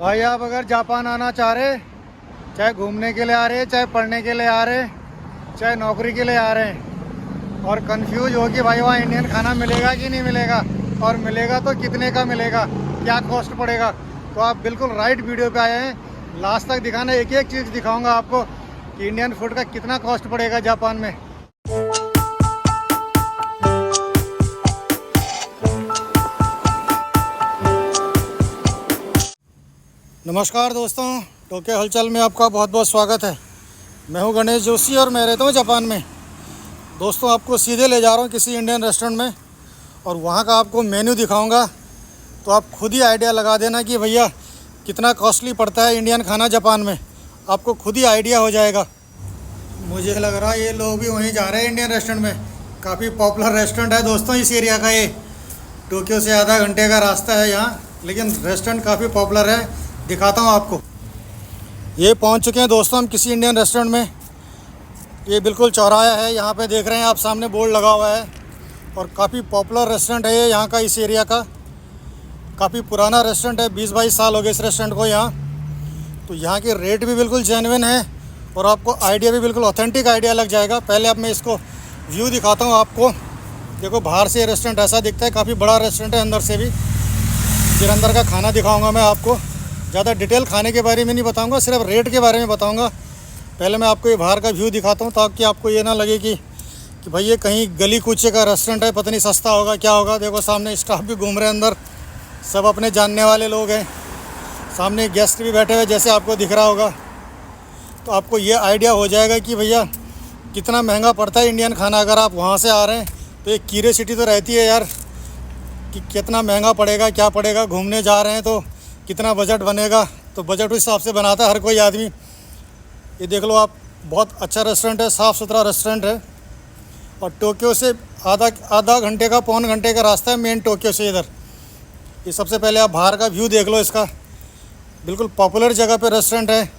भाई आप अगर जापान आना चाह रहे, चाहे घूमने के लिए आ रहे, चाहे पढ़ने के लिए आ रहे, चाहे नौकरी के लिए आ रहे हैं और कंफ्यूज हो कि भाई वहाँ इंडियन खाना मिलेगा कि नहीं मिलेगा और मिलेगा तो कितने का मिलेगा, क्या कॉस्ट पड़ेगा, तो आप बिल्कुल राइट वीडियो पे आए हैं। लास्ट तक दिखाना, एक एक चीज़ दिखाऊंगा आपको कि इंडियन फूड का कितना कॉस्ट पड़ेगा जापान में। नमस्कार दोस्तों, टोक्यो हलचल में आपका बहुत बहुत स्वागत है। मैं हूं गणेश जोशी और मैं रहता हूं जापान में। दोस्तों आपको सीधे ले जा रहा हूं किसी इंडियन रेस्टोरेंट में और वहां का आपको मेन्यू दिखाऊंगा, तो आप खुद ही आइडिया लगा देना कि भैया कितना कॉस्टली पड़ता है इंडियन खाना जापान में। आपको खुद ही आइडिया हो जाएगा। मुझे लग रहा है ये लोग भी वहीं जा रहे हैं इंडियन रेस्टोरेंट में। काफ़ी पॉपुलर रेस्टोरेंट है दोस्तों इस एरिया का। ये टोक्यो से आधा घंटे का रास्ता है यहाँ, लेकिन रेस्टोरेंट काफ़ी पॉपुलर है। दिखाता हूँ आपको। ये पहुँच चुके हैं दोस्तों हम किसी इंडियन रेस्टोरेंट में। ये बिल्कुल चौराहा है, यहाँ पे देख रहे हैं आप सामने बोर्ड लगा हुआ है और काफ़ी पॉपुलर रेस्टोरेंट है ये यहाँ का, इस एरिया का। काफ़ी पुराना रेस्टोरेंट है, 20-22 साल हो गए इस रेस्टोरेंट को यहाँ। तो यहाँ के रेट भी बिल्कुल जेन्युइन है और आपको आइडिया भी बिल्कुल ऑथेंटिक आइडिया लग जाएगा। पहले अब मैं इसको व्यू दिखाता हूँ आपको। देखो बाहर से ये रेस्टोरेंट ऐसा दिखता है, काफ़ी बड़ा रेस्टोरेंट है अंदर से भी। फिर अंदर का खाना दिखाऊँगा मैं आपको। ज़्यादा डिटेल खाने के बारे में नहीं बताऊंगा, सिर्फ रेट के बारे में बताऊंगा। पहले मैं आपको ये बाहर का व्यू दिखाता हूँ ताकि आपको ये ना लगे कि भाई ये कहीं गली कूचे का रेस्टोरेंट है, पता नहीं सस्ता होगा क्या होगा। देखो सामने स्टाफ भी घूम रहे हैं अंदर, सब अपने जानने वाले लोग हैं। सामने गेस्ट भी बैठे हुए जैसे आपको दिख रहा होगा। तो आपको ये आइडिया हो जाएगा कि भैया कितना महंगा पड़ता है इंडियन खाना। अगर आप वहाँ से आ रहे हैं तो एक क्यूरियोसिटी तो रहती है यार कि कितना महंगा पड़ेगा, क्या पड़ेगा। घूमने जा रहे हैं तो कितना बजट बनेगा, तो बजट उस हिसाब से बनाता है हर कोई आदमी। ये देख लो आप, बहुत अच्छा रेस्टोरेंट है, साफ़ सुथरा रेस्टोरेंट है और टोक्यो से आधा घंटे का, पौन घंटे का रास्ता है मेन टोक्यो से इधर। ये सबसे पहले आप बाहर का व्यू देख लो इसका। बिल्कुल पॉपुलर जगह पे रेस्टोरेंट है,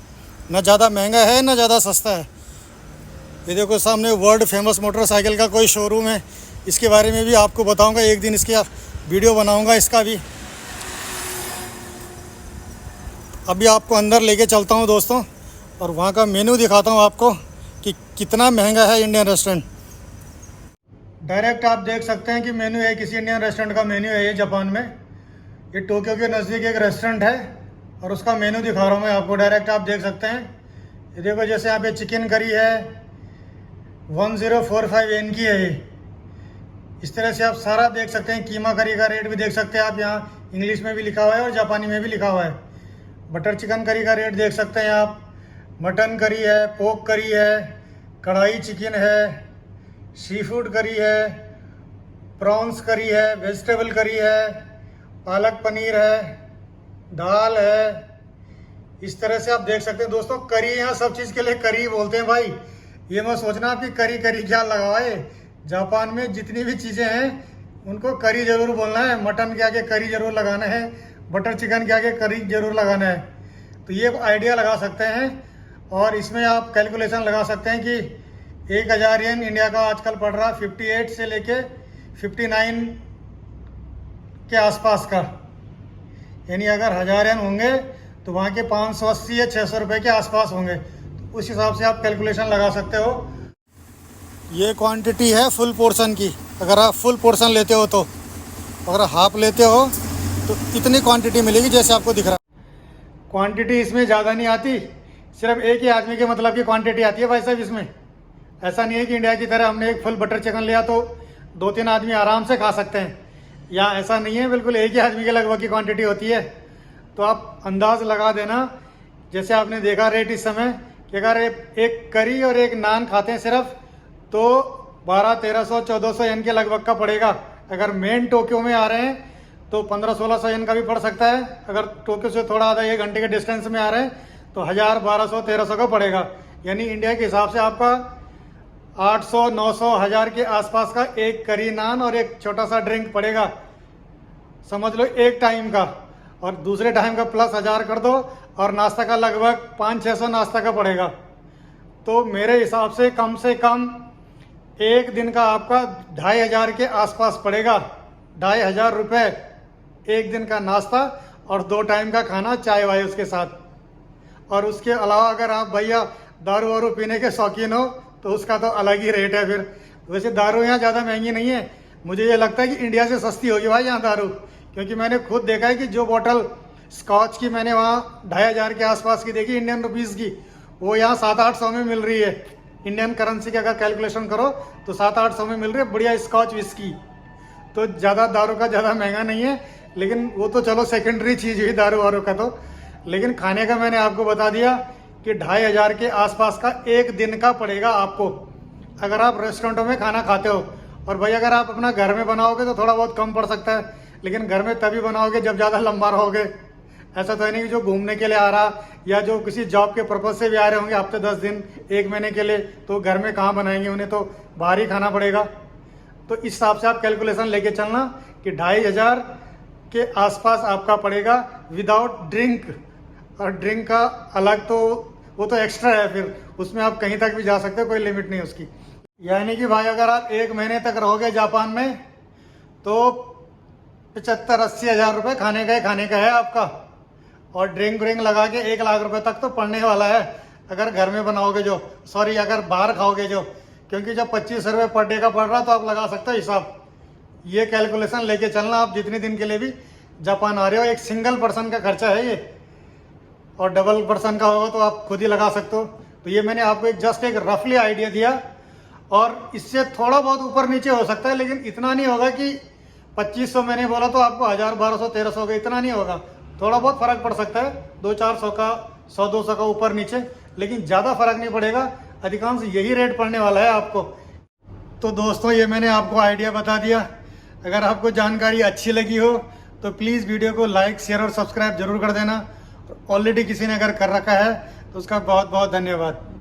ना ज़्यादा महंगा है ना ज़्यादा सस्ता है। ये देखो सामने वर्ल्ड फेमस मोटरसाइकिल का कोई शोरूम है, इसके बारे में भी आपको बताऊँगा एक दिन, इसकी वीडियो बनाऊँगा इसका भी। अभी आपको अंदर लेके चलता हूँ दोस्तों और वहाँ का मेन्यू दिखाता हूँ आपको कि कितना महंगा है इंडियन रेस्टोरेंट। डायरेक्ट आप देख सकते हैं कि मेन्यू है, किसी इंडियन रेस्टोरेंट का मेन्यू है ये जापान में। ये टोक्यो के नज़दीक एक रेस्टोरेंट है और उसका मेन्यू दिखा रहा हूँ मैं आपको। डायरेक्ट आप देख सकते हैं। ये देखो जैसे यहाँ पे चिकन करी है 1045 येन की है ये। इस तरह से आप सारा देख सकते हैं। कीमा करी का रेट भी देख सकते हैं आप, यहाँ इंग्लिश में भी लिखा हुआ है और जापानी में भी लिखा हुआ है। बटर चिकन करी का रेट देख सकते हैं आप। मटन करी है, पोर्क करी है, कढ़ाई चिकन है, सी फूड करी है, प्रॉन्स करी है, वेजिटेबल करी है, पालक पनीर है, दाल है। इस तरह से आप देख सकते हैं दोस्तों। करी, यहाँ सब चीज़ के लिए करी बोलते हैं भाई। ये मत सोचना आपकी करी करी क्या लगा हुआ है। जापान में जितनी भी चीज़ें हैं उनको करी ज़रूर बोलना है। मटन के आगे करी ज़रूर लगाना है, बटर चिकन के आगे करी ज़रूर लगाना है। तो ये आइडिया लगा सकते हैं और इसमें आप कैलकुलेशन लगा सकते हैं कि 1000 येन इंडिया का आजकल पड़ रहा 58 से लेके 59 के आसपास का। यानी अगर 1000 येन होंगे तो वहाँ के 580 या 600 रुपये के आसपास होंगे। तो उस हिसाब से आप कैलकुलेशन लगा सकते हो। ये क्वांटिटी है फुल पोर्शन की। अगर आप फुल पोर्शन लेते हो तो, अगर हाफ लेते हो तो इतनी क्वांटिटी मिलेगी जैसे आपको दिख रहा है। क्वांटिटी इसमें ज़्यादा नहीं आती, सिर्फ एक ही आदमी के मतलब की क्वांटिटी आती है भाई साहब इसमें। ऐसा नहीं है कि इंडिया की तरह हमने एक फुल बटर चिकन लिया तो 2-3 आदमी आराम से खा सकते हैं। यहाँ ऐसा नहीं है, बिल्कुल एक ही आदमी के लगभग की क्वांटिटी होती है। तो आप अंदाज लगा देना। जैसे आपने देखा रेट इस समय कि अगर एक करी और एक नान खाते हैं सिर्फ, तो 1200-1300-1400 येन के लगभग का पड़ेगा। अगर मेन टोक्यो में आ रहे हैं तो 1500-1600 येन का भी पड़ सकता है। अगर टोक्यो से थोड़ा आधा 1 घंटे के डिस्टेंस में आ रहे हैं तो 1000, 1200-1300 का पड़ेगा। यानी इंडिया के हिसाब से आपका 800, 900, 1000 के आसपास का एक करी नान और एक छोटा सा ड्रिंक पड़ेगा, समझ लो एक टाइम का। और दूसरे टाइम का प्लस 1000 कर दो और नाश्ता का लगभग 500-600 नाश्ता का पड़ेगा। तो मेरे हिसाब से कम एक दिन का आपका 2500 के आसपास पड़ेगा। 2500 रुपये एक दिन का नाश्ता और 2 टाइम का खाना, चाय वाय उसके साथ। और उसके अलावा अगर आप भैया दारू वारू पीने के शौकीन हो तो उसका तो अलग ही रेट है फिर। वैसे दारू यहाँ ज़्यादा महंगी नहीं है, मुझे ये लगता है कि इंडिया से सस्ती होगी भाई यहाँ दारू, क्योंकि मैंने खुद देखा है कि जो बोतल स्कॉच की मैंने वहाँ 2500 के आसपास की देखी इंडियन रुपीज़ की, वो यहाँ 700-800 में मिल रही है। इंडियन करेंसी का अगर कैलकुलेशन करो तो 700-800 में मिल रही है बढ़िया स्कॉच विस्की। तो ज़्यादा दारू का ज़्यादा महंगा नहीं है, लेकिन वो तो चलो सेकेंडरी चीज़ हुई दारू वारू का तो। लेकिन खाने का मैंने आपको बता दिया कि 2500 के आसपास का एक दिन का पड़ेगा आपको, अगर आप रेस्टोरेंटों में खाना खाते हो। और भाई अगर आप अपना घर में बनाओगे तो थोड़ा बहुत कम पड़ सकता है, लेकिन घर में तभी बनाओगे जब ज़्यादा लंबा रहोगे। ऐसा तो है नहीं कि जो घूमने के लिए आ रहा या जो किसी जॉब के पर्पज़ से भी आ रहे होंगे हफ्ते 10 दिन 1 महीने के लिए, तो घर में कहाँ बनाएंगे, उन्हें तो बाहर ही खाना पड़ेगा। तो इस हिसाब से आप कैलकुलेशन लेके चलना कि 2500 के आसपास आपका पड़ेगा विदाउट ड्रिंक। और ड्रिंक का अलग तो वो तो एक्स्ट्रा है, फिर उसमें आप कहीं तक भी जा सकते हो, कोई लिमिट नहीं उसकी। यानी कि भाई अगर आप 1 महीने तक रहोगे जापान में तो 75-80 हज़ार रुपये खाने का है आपका। और ड्रिंक व्रिंक लगा के 1 लाख रुपए तक तो पड़ने वाला है अगर घर में बनाओगे जो, सॉरी अगर बाहर खाओगे जो, क्योंकि जब 25 रुपये पर डे का पड़ रहा तो आप लगा सकते हो हिसाब। ये कैलकुलेशन लेके चलना आप जितने दिन के लिए भी जापान आ रहे हो। एक सिंगल पर्सन का खर्चा है ये, और डबल पर्सन का होगा तो आप खुद ही लगा सकते हो। तो ये मैंने आपको जस्ट एक रफली आइडिया दिया, और इससे थोड़ा बहुत ऊपर नीचे हो सकता है, लेकिन इतना नहीं होगा कि 2500 मैंने बोला तो आपको 1000, 1200, 1300 का, इतना नहीं होगा। थोड़ा बहुत फर्क पड़ सकता है, 200-400 का, 100-200 का ऊपर नीचे, लेकिन ज़्यादा फर्क नहीं पड़ेगा। अधिकांश यही रेट पड़ने वाला है आपको। तो दोस्तों ये मैंने आपको आइडिया बता दिया। अगर आपको जानकारी अच्छी लगी हो तो प्लीज़ वीडियो को लाइक, शेयर और सब्सक्राइब जरूर कर देना। ऑलरेडी किसी ने अगर कर रखा है तो उसका बहुत बहुत धन्यवाद।